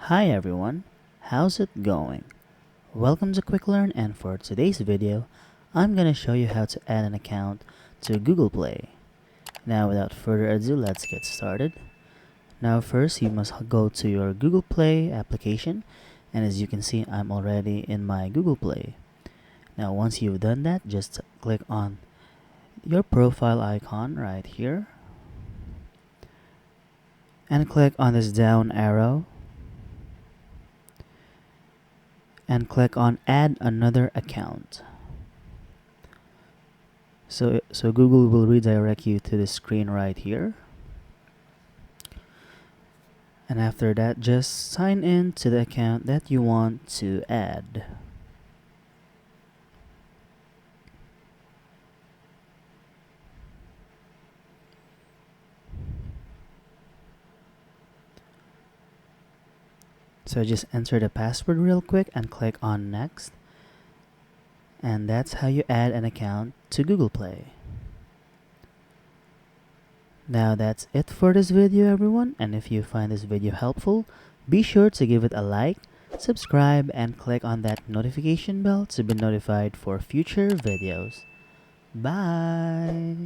Hi everyone, how's it going? Welcome to Quick Learn, and for today's video, I'm gonna show you how to add an account to Google Play. Now without further ado, let's get started. Now first, you must go to your Google Play application, and as you can see, I'm already in my Google Play. Now once you've done that, just click on your profile icon right here, and click on this down arrow, and click on add another account. So Google will redirect you to the screen right here. And after that, just sign in to the account that you want to add. So just enter the password real quick and click on next. And that's how you add an account to Google Play. Now that's it for this video everyone, and if you find this video helpful, be sure to give it a like, subscribe, and click on that notification bell to be notified for future videos. Bye!